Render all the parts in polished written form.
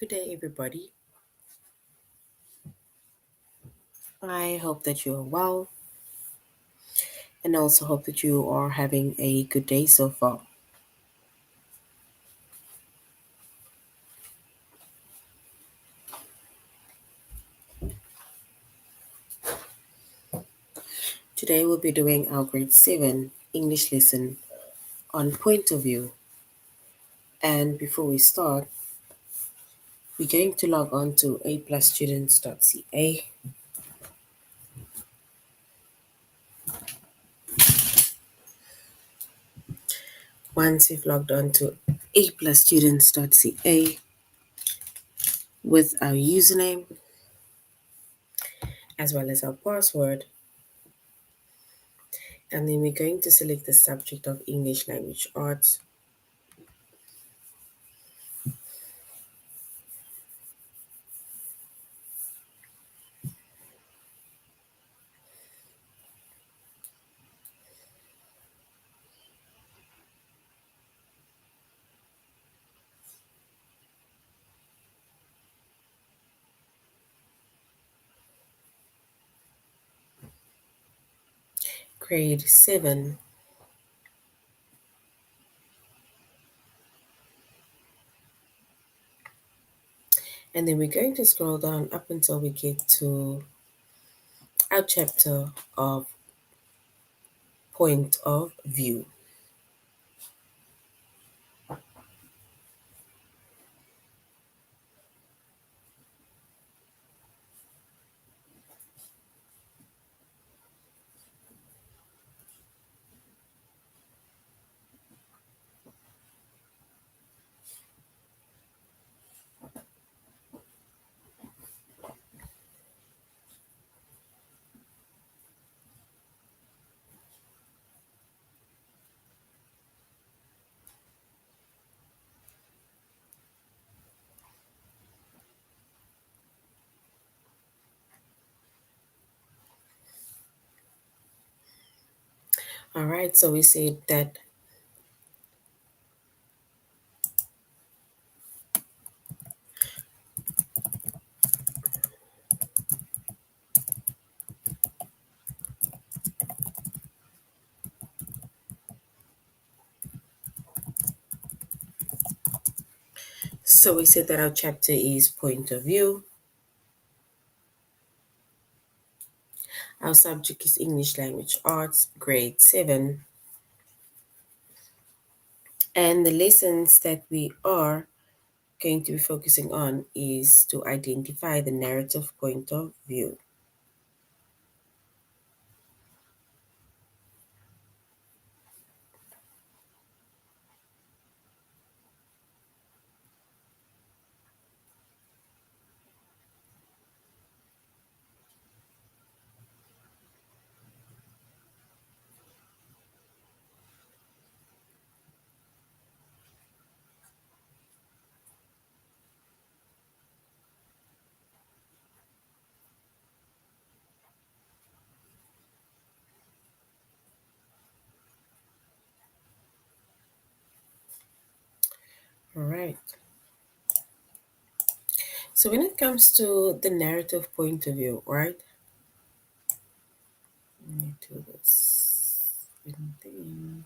Good day, everybody. I hope that you are well and also hope that you are having a good day so far. Today, we'll be doing our grade 7 English lesson on point of view. And before we start, we're going to log on to aplusstudents.ca. Once you've logged on to aplusstudents.ca with our username as well as our password, and then we're going to select the subject of English Language Arts. Grade 7. And then we're going to scroll down up until we get to our chapter of point of view. All right, so we said that our chapter is point of view. Our subject is English Language Arts, grade 7. And the lessons that we are going to be focusing on is to identify the narrative point of view. All right. So when it comes to the narrative point of view, right? Let me do this. And then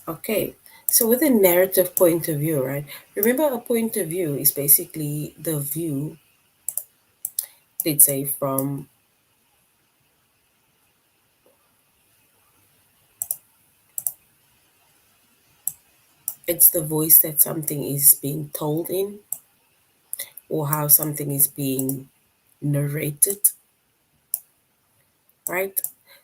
Okay, so with a narrative point of view, right? Remember, a point of view is basically the view, let's say, from it's the voice that something is being told in, or how something is being narrated, right?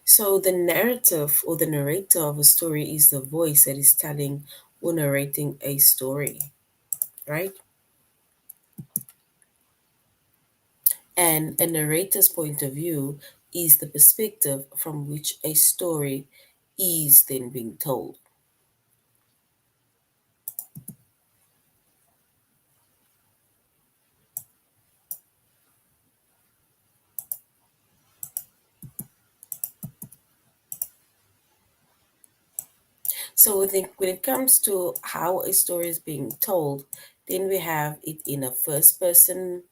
So the narrative or the narrator of a story is the voice that is telling or narrating a story, right? And a narrator's point of view is the perspective from which a story is then being told. So I think when it comes to how a story is being told, then we have it in a first person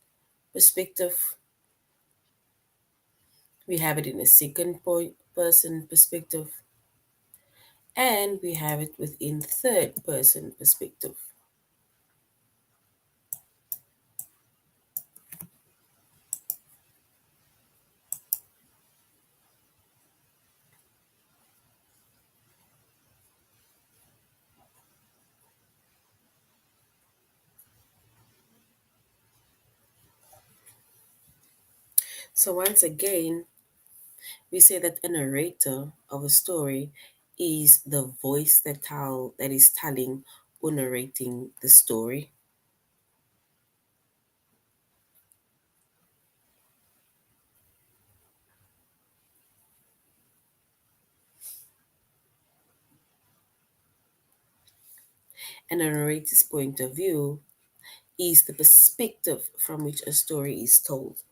perspective, we have it in a second point person perspective, and we have it within third person perspective. So once again, we say that a narrator of a story is the voice that is telling or narrating the story. And a narrator's point of view is the perspective from which a story is told.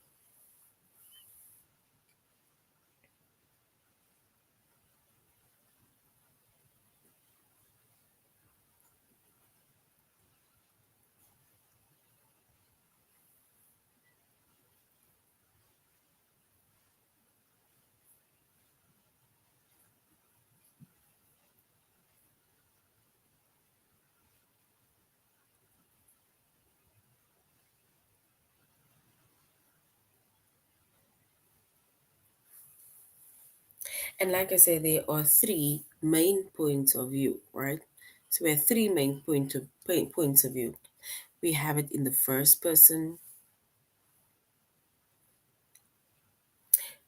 And like I said, there are three main points of view, right? So we have three main points of view. We have it in the first person,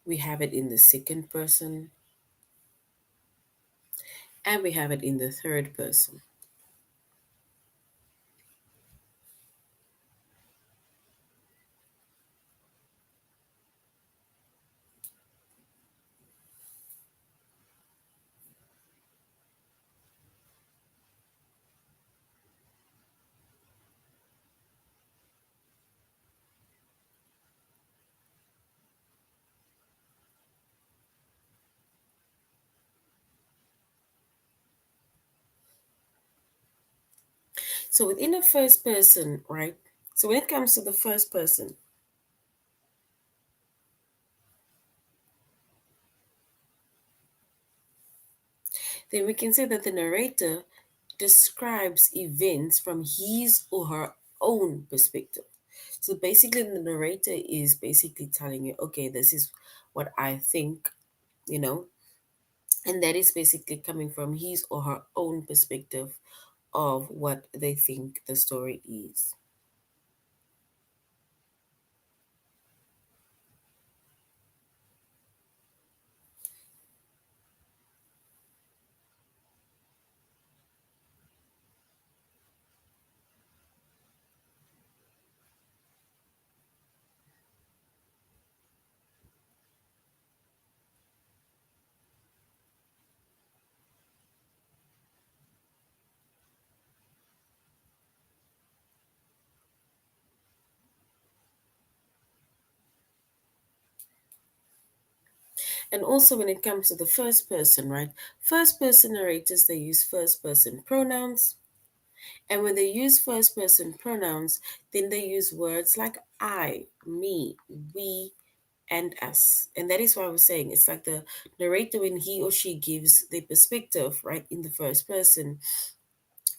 we have it in the second person, and we have it in the third person. So within the first person, right? So when it comes to the first person, then we can say that the narrator describes events from his or her own perspective. So basically, the narrator is basically telling you, okay, this is what I think, you know, and that is basically coming from his or her own perspective of what they think the story is. And also, when it comes to the first person, right? First person narrators, they use first person pronouns. And when they use first person pronouns, then they use words like I, me, we, and us. And that is why I was saying it's like the narrator, when he or she gives the perspective, right, in the first person,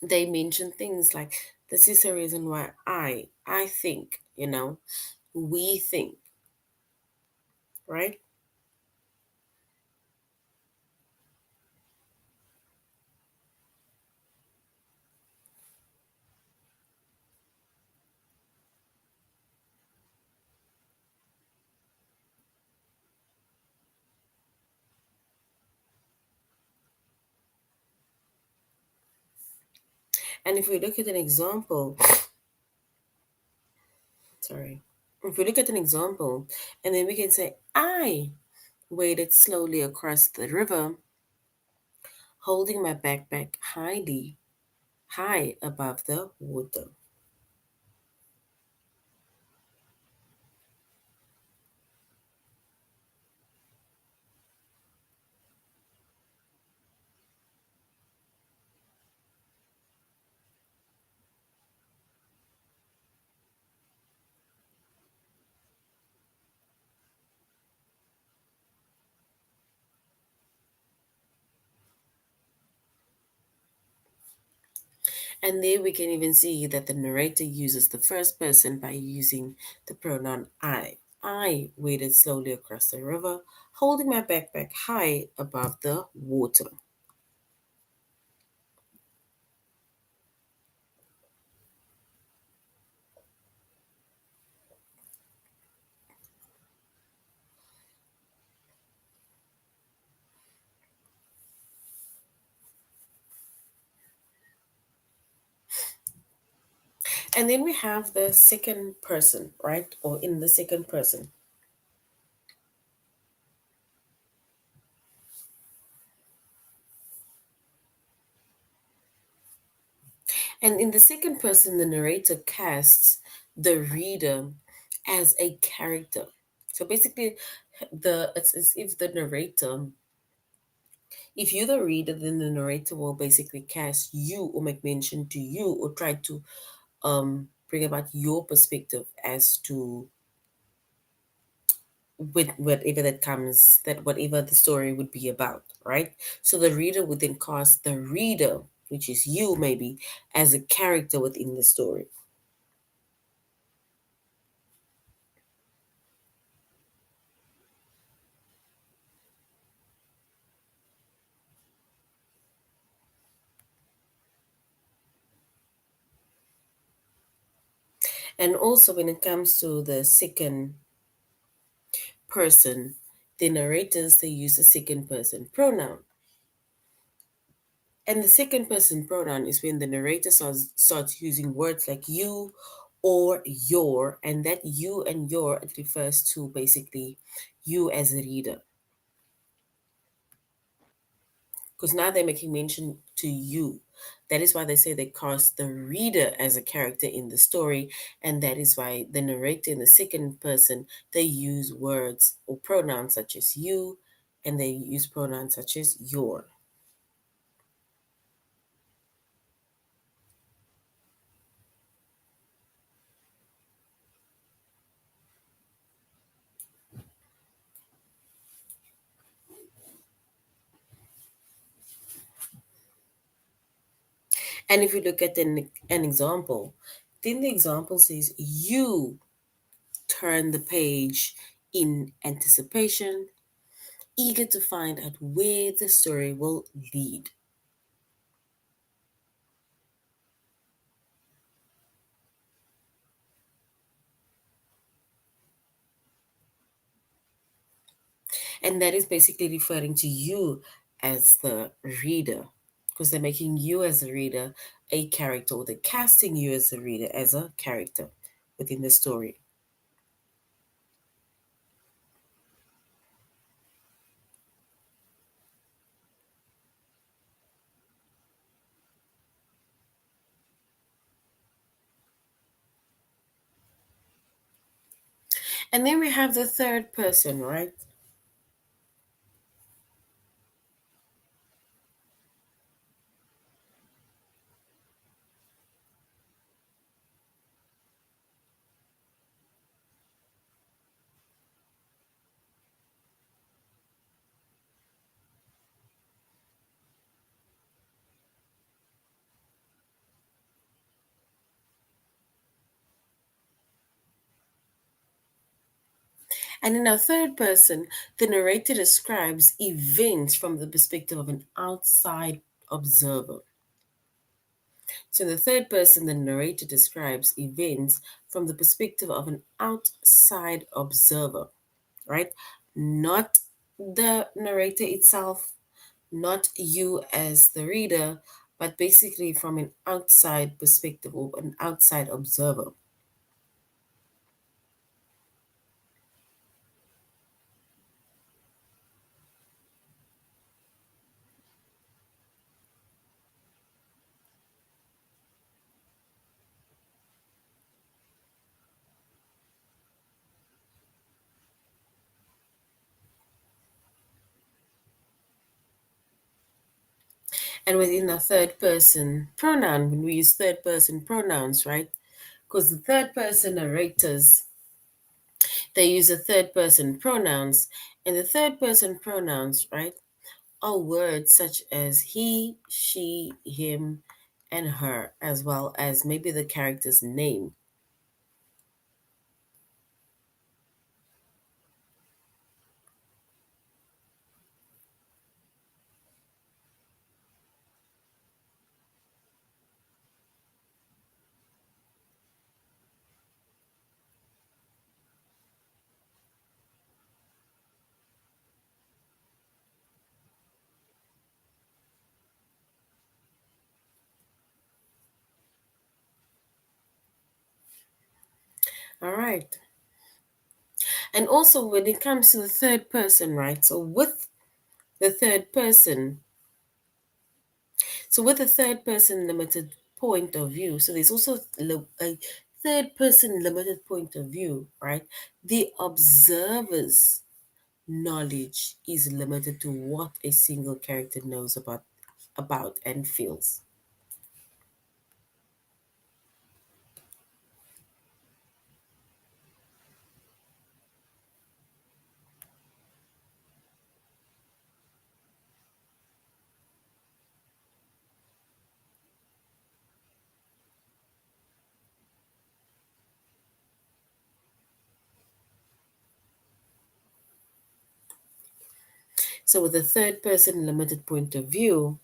they mention things like, this is the reason why I think, we think, right? And if we look at an example, sorry. If we look at an example, and then we can say, I waded slowly across the river, holding my backpack high above the water. And there we can even see that the narrator uses the first person by using the pronoun I. I waded slowly across the river, holding my backpack high above the water. And then we have the second person, right? Or in the second person. And in the second person, the narrator casts the reader as a character. So basically, it's as if the narrator, if you're the reader, then the narrator will basically cast you or make mention to you or try to bring about your perspective as to with whatever that comes, that whatever the story would be about, right? So the reader would then cast the reader, which is you maybe, as a character within the story. And also when it comes to the second person, the narrators they use the second person pronoun. And the second person pronoun is when the narrator starts using words like you or your, and that you and your, it refers to basically you as a reader. Because now they're making mention to you. That is why they say they cast the reader as a character in the story, and that is why the narrator in the second person they use words or pronouns such as you, and they use pronouns such as your. And if you look at an example, then the example says you turn the page in anticipation, eager to find out where the story will lead. And that is basically referring to you as the reader, because they're making you as a reader a character, or they're casting you as a reader as a character within the story. And then we have the third person, right? And in our third person, the narrator describes events from the perspective of an outside observer. So in the third person, the narrator describes events from the perspective of an outside observer, right? Not the narrator itself, not you as the reader, but basically from an outside perspective or an outside observer. And within a third person pronoun, when we use third person pronouns, right? Because the third person narrators, they use a third person pronouns. And the third person pronouns, right, are words such as he, she, him, and her, as well as maybe the character's name. All right. And also when it comes to the third person, right? The third person, with the third person limited point of view, so there's also a third person limited point of view, right? The observer's knowledge is limited to what a single character knows about and feels. So with the third person limited point of view,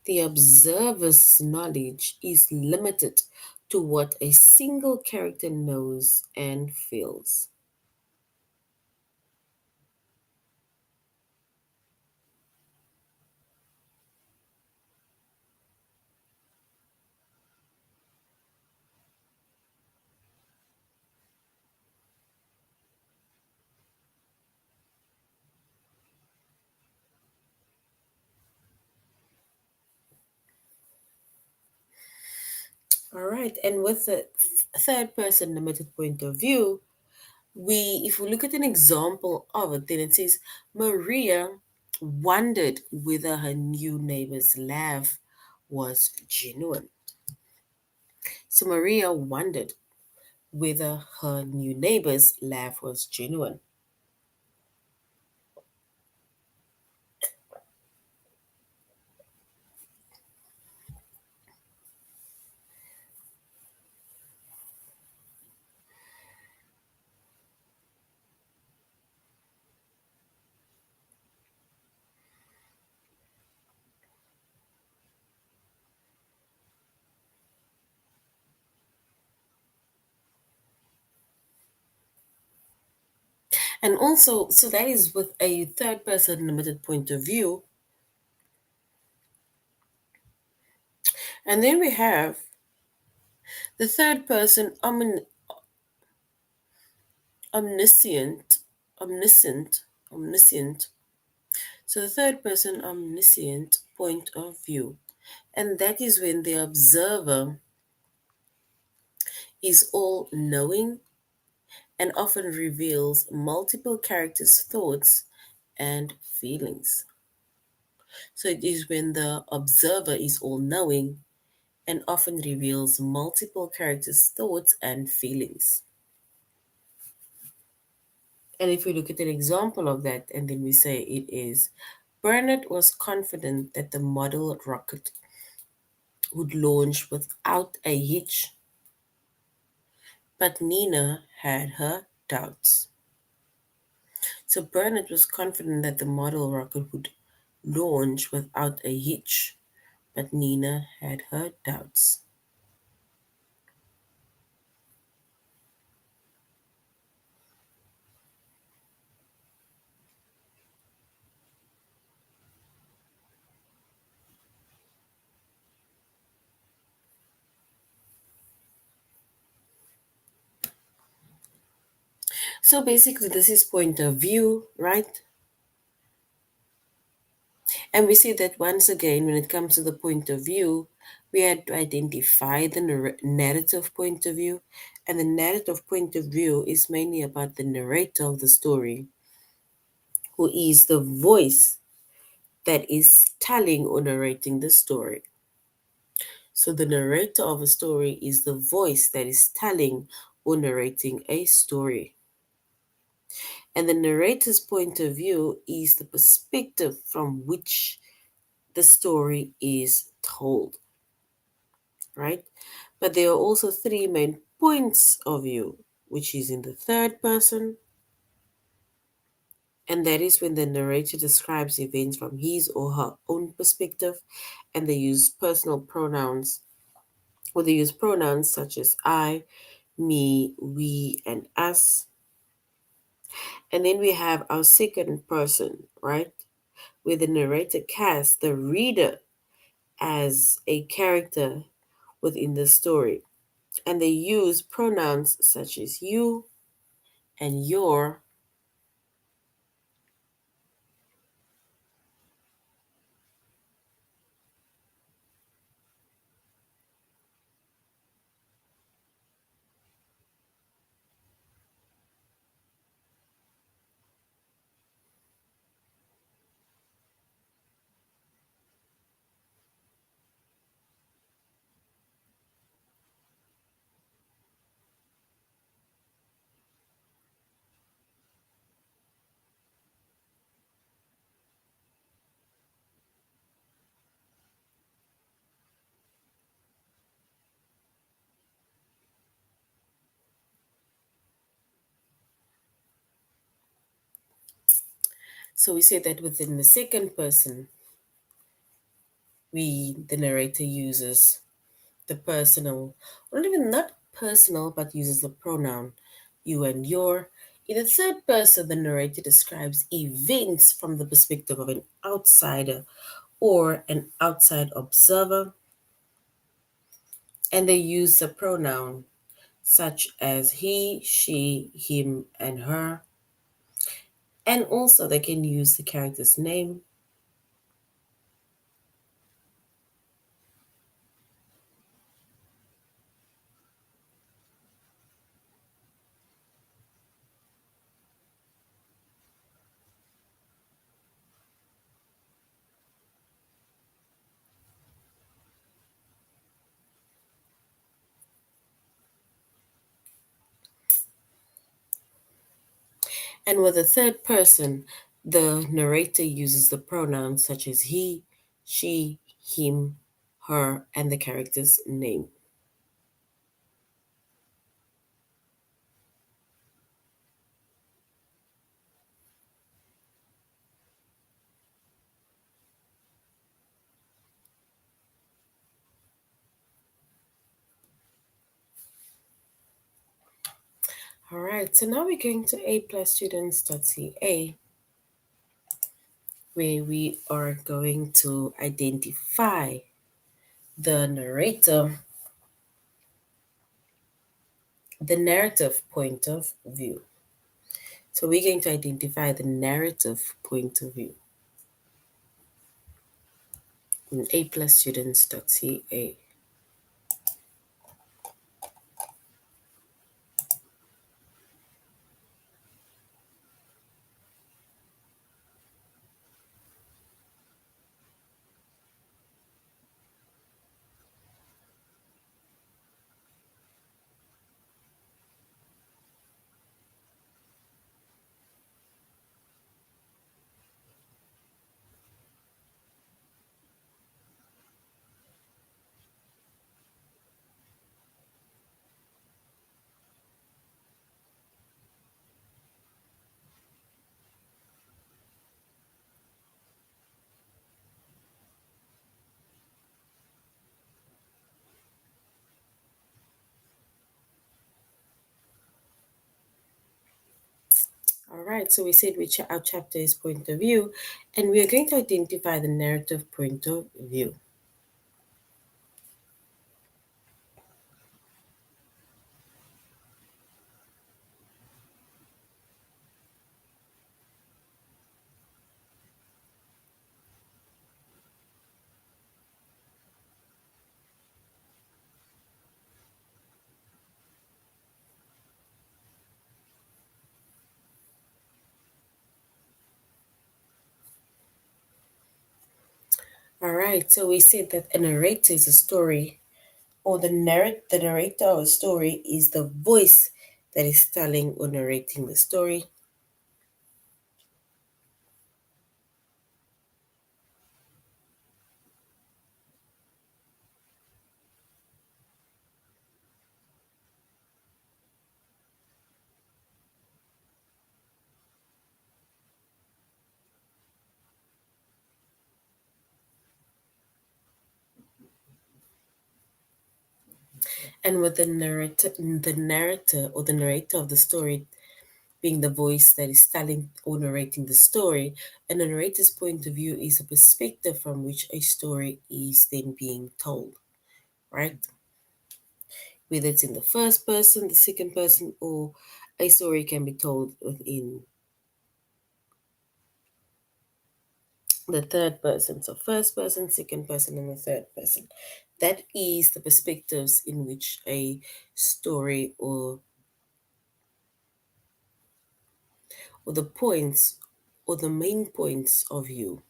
the observer's knowledge is limited to what a single character knows and feels. All right, and with the third person limited point of view, if we look at an example of it, then it says Maria wondered whether her new neighbor's laugh was genuine. So Maria wondered whether her new neighbor's laugh was genuine. And also, so that is with a third person limited point of view. And then we have the third person omniscient, omniscient, omniscient. So the third person omniscient point of view. And that is when the observer is all knowing and often reveals multiple characters' thoughts and feelings. So it is when the observer is all knowing and often reveals multiple characters' thoughts and feelings. And if we look at an example of that, and then we say it is Bernard was confident that the model rocket would launch without a hitch, but Nina had her doubts. So Bernard was confident that the model rocket would launch without a hitch, but Nina had her doubts. So basically, this is point of view, right? And we see that once again, when it comes to the point of view, we had to identify the narrative point of view. And the narrative point of view is mainly about the narrator of the story, who is the voice that is telling or narrating the story. So the narrator of a story is the voice that is telling or narrating a story. And the narrator's point of view is the perspective from which the story is told, right? But there are also three main points of view, which is in the third person, and that is when the narrator describes events from his or her own perspective, and they use personal pronouns, or they use pronouns such as I, me, we, and us. And then we have our second person, right? Where the narrator casts the reader as a character within the story. And they use pronouns such as you and your. So we say that within the second person, the narrator uses the personal, or even not personal, but uses the pronoun you and your. In the third person, the narrator describes events from the perspective of an outsider or an outside observer, and they use the pronoun such as he, she, him, and her. And also, they can use the character's name. And with the third person, the narrator uses the pronouns such as he, she, him, her, and the character's name. All right, so now we're going to aplusstudents.ca, where we are going to identify the narrator, the narrative point of view. So we're going to identify the narrative point of view in aplusstudents.ca. All right, so we said which our chapter is point of view, and we are going to identify the narrative point of view. All right, so we said that a narrator is a story, or the narrator of a story is the voice that is telling or narrating the story. And with the narrator or the narrator of the story being the voice that is telling or narrating the story, and the narrator's point of view is a perspective from which a story is then being told, right? Whether it's in the first person, the second person, or a story can be told within the third person. So, first person, second person, and the third person. That is the perspectives in which a story or the points or the main points of view.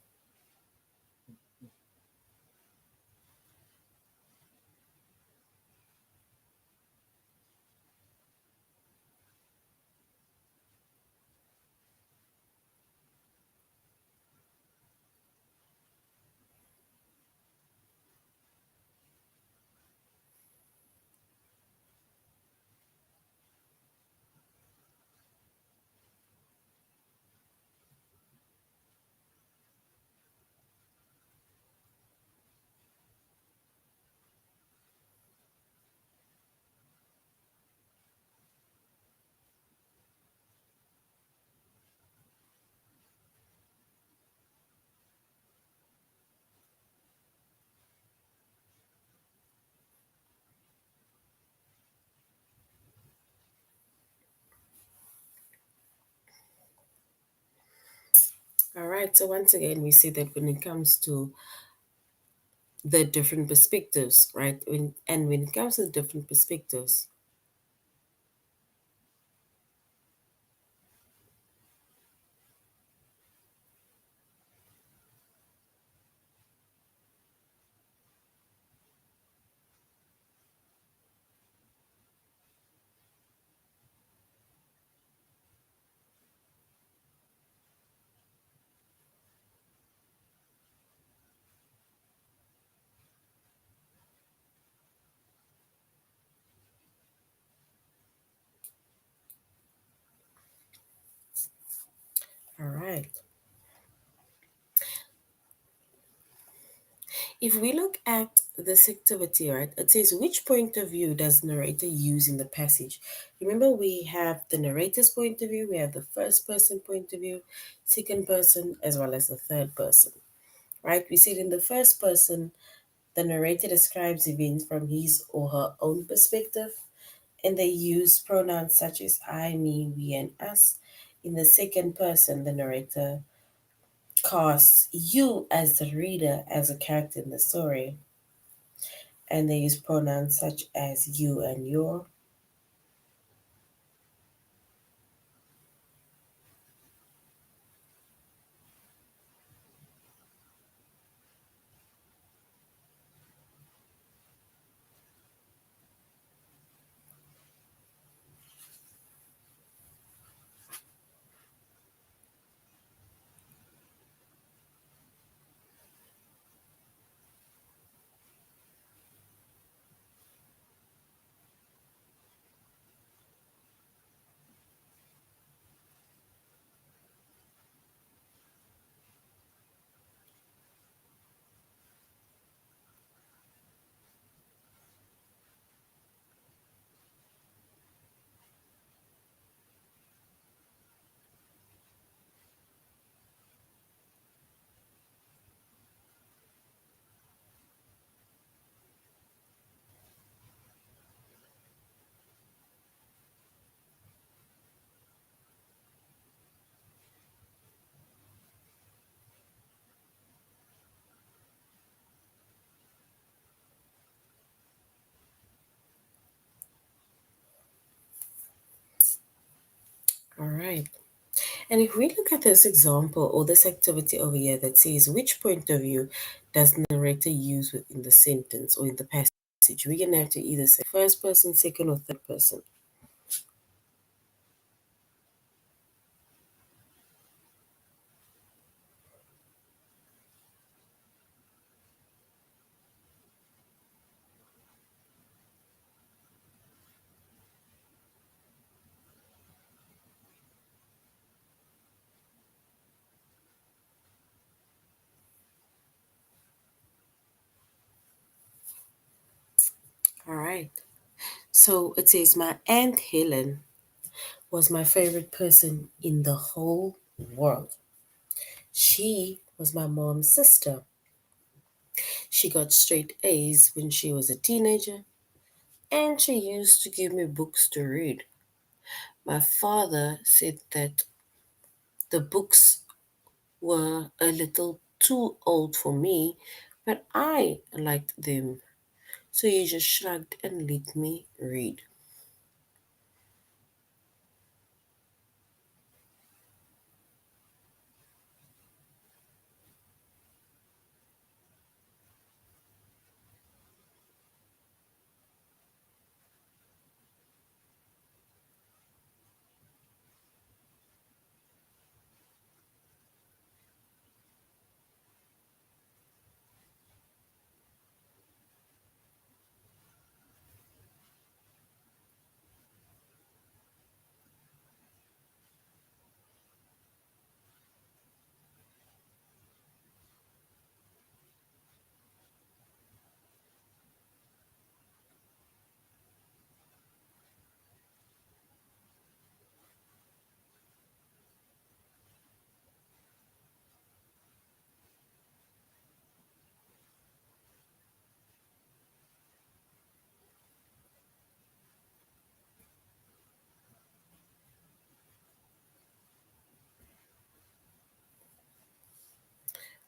All right. So once again, we see that when it comes to the different perspectives, right? When it comes to the different perspectives, all right. If we look at this activity, right, it says which point of view does narrator use in the passage? Remember, we have the narrator's point of view, we have the first person point of view, second person, as well as the third person, right? We see it in the first person, the narrator describes events from his or her own perspective, and they use pronouns such as I, me, we, and us. In the second person, the narrator casts you as the reader as a character in the story, and they use pronouns such as you and your. All right. And if we look at this example or this activity over here that says which point of view does the narrator use within the sentence or in the passage, we're going to have to either say first person, second, or third person. All right. So it says, my Aunt Helen was my favorite person in the whole world. She was my mom's sister. She got straight A's when she was a teenager, and she used to give me books to read. My father said that the books were a little too old for me, but I liked them. So he just shrugged and let me read.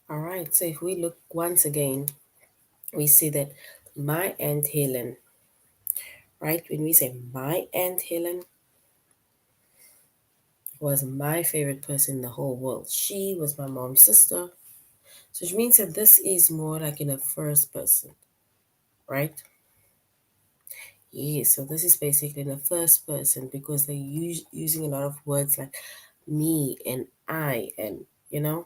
All right, so if we look once again, we see that my Aunt Helen, right? When we say my Aunt Helen was my favorite person in the whole world. She was my mom's sister. So which means that this is more like in a first person, right? Yeah, so this is basically in the first person because they're using a lot of words like me and I and, you know?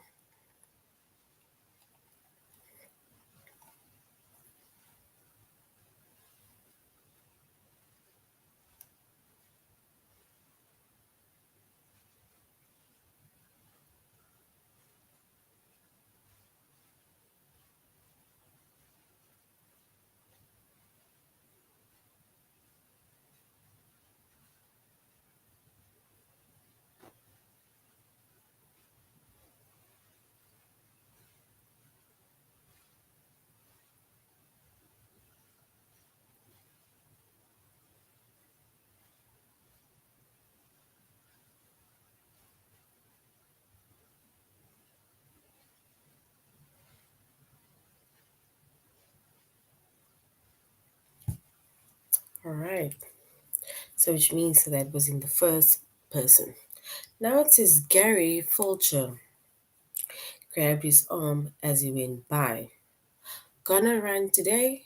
All right. So which means that was in the first person. Now it says Gary Fulcher grabbed his arm as he went by. Gonna run today?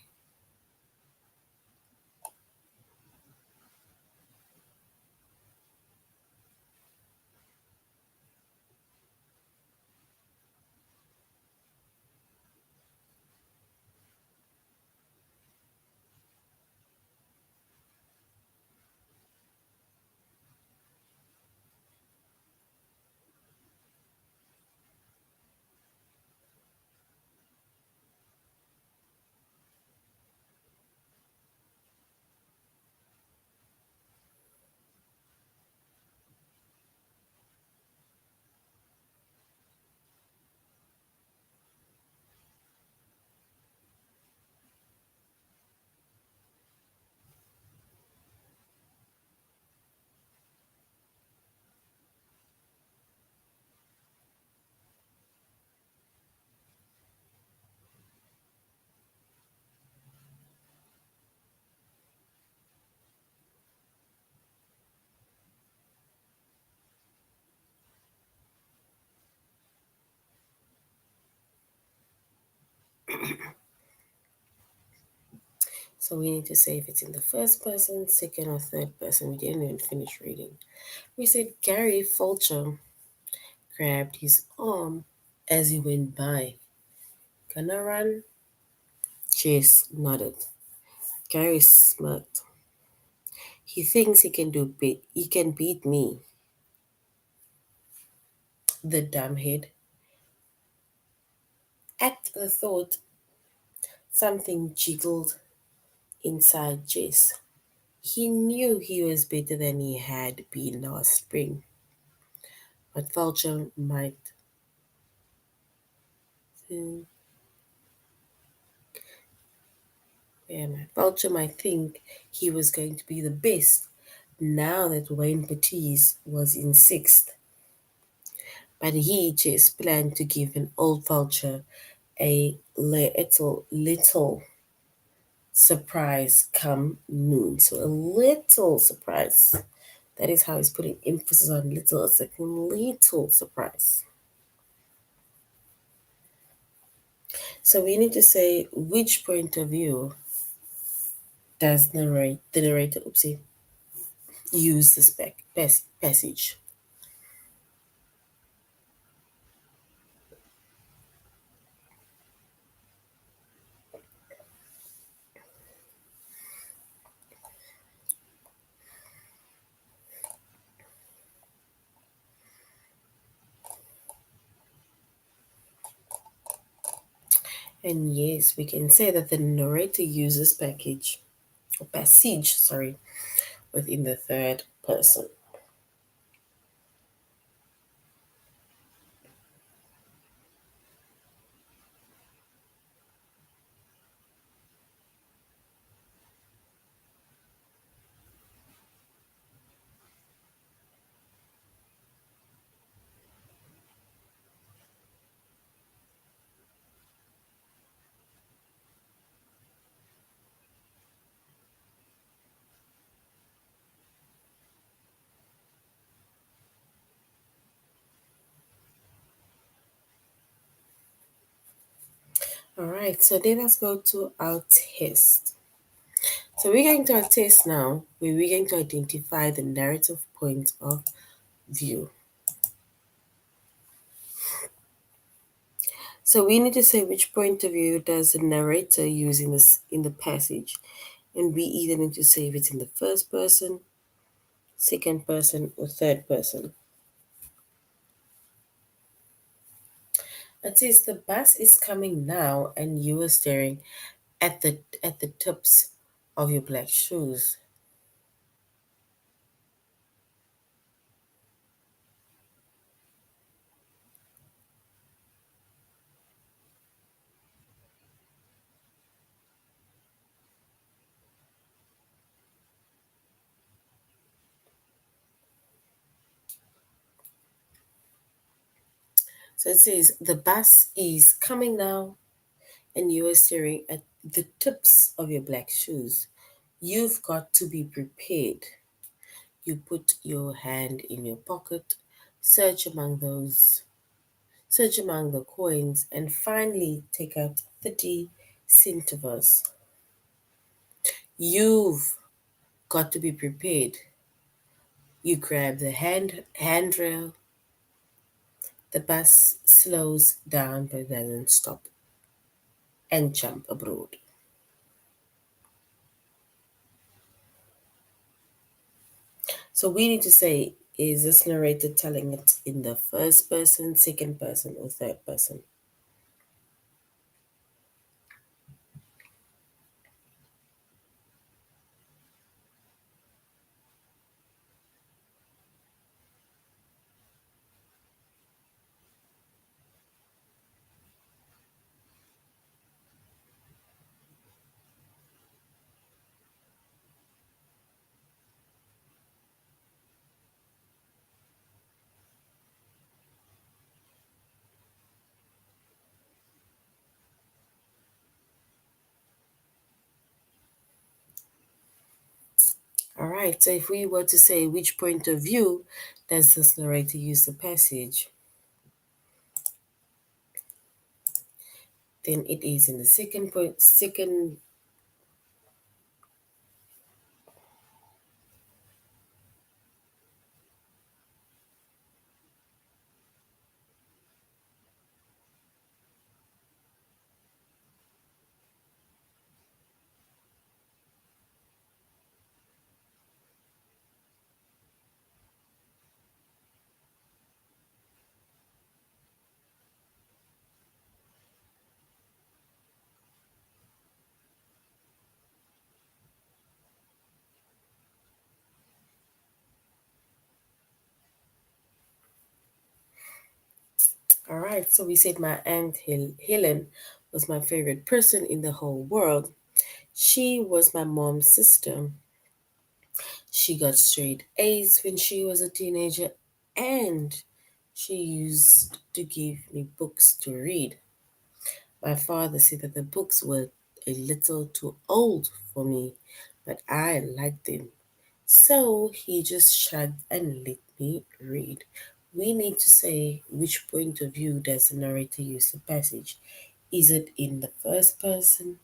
So we need to say if it's in the first person, second, or third person. We didn't even finish reading. We said Gary Fulcher grabbed his arm as he went by. Gonna run? Chase nodded. Gary smirked. He thinks he can beat me. The dumbhead. At the thought, something jiggled inside Chase. He knew he was better than he had been last spring, but hmm, Vulture might think he was going to be the best now that Wayne Batiz was in sixth. But he just planned to give an old Vulture a little surprise come noon. So a little surprise. That is how he's putting emphasis on little. It's like little surprise. So we need to say which point of view does the narrator, oopsie, use this passage. And yes, we can say that the narrator uses passage, sorry, within the third person. All right, so let us go to our test. So we're going to our test now, where we're going to identify the narrative point of view. So we need to say which point of view does the narrator use in the passage, and we either need to say if it's in the first person, second person, or third person. It says the bus is coming now, and you are staring at the tips of your black shoes. So it says the bus is coming now, and you are staring at the tips of your black shoes. You've got to be prepared. You put your hand in your pocket, search among those, search among the coins, and finally take out 30 centavers. You've got to be prepared. You grab the handrail. The bus slows down but doesn't stop and jump abroad. So we need to say, is this narrator telling it in the first person, second person, or third person? All right, so if we were to say which point of view does this narrator use the passage, Then it is in the second point, second. All right, so we said my aunt Helen was my favorite person in the whole world. She was my mom's sister. She got straight A's when she was a teenager, and she used to give me books to read. My father said that the books were a little too old for me, but I liked them. So he just shrugged and let me read. We need to say which point of view does the narrator use the passage. Is it in the first person?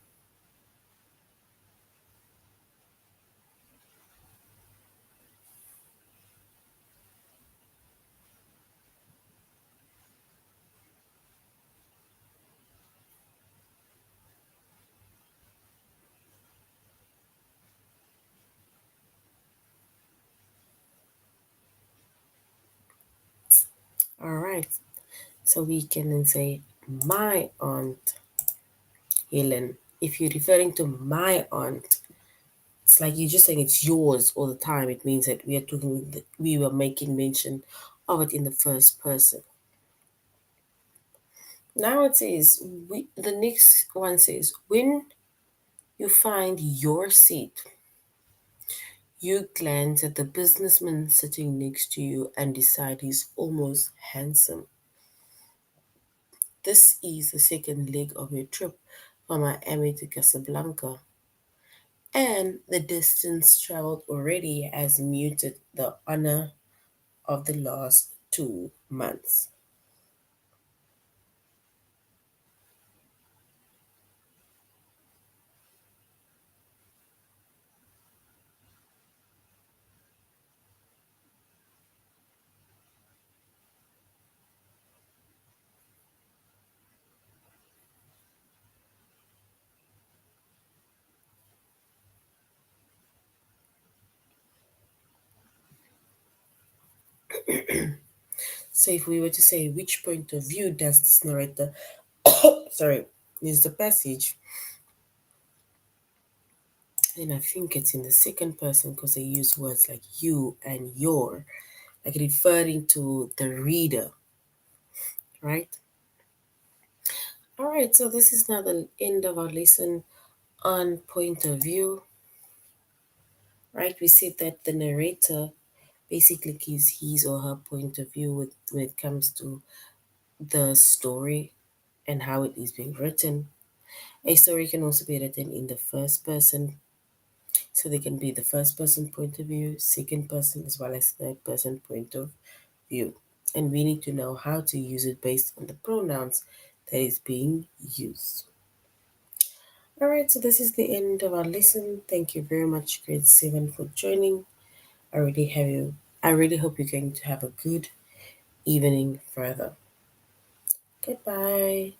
All right. So we can then say, my aunt Helen. If you're referring to my aunt, it's like you're just saying it's yours all the time. It means that we were making mention of it in the first person. Now it says, the next one says, when you find your seat, you glance at the businessman sitting next to you and decide he's almost handsome. This is the second leg of your trip from Miami to Casablanca, and the distance traveled already has muted the honor of the last 2 months. So, if we were to say which point of view does this narrator, sorry, is the passage, then I think it's in the second person because they use words like you and your, like referring to the reader, right? All right, so this is now the end of our lesson on point of view, right? We said that the narrator basically gives his or her point of view when it comes to the story and how it is being written. A story can also be written in the first person, so they can be the first person point of view, second person, as well as third person point of view. And we need to know how to use it based on the pronouns that is being used. All right, so this is the end of our lesson. Thank you very much, grade 7, for joining. I really have you. I really hope you're going to have a good evening further. Goodbye.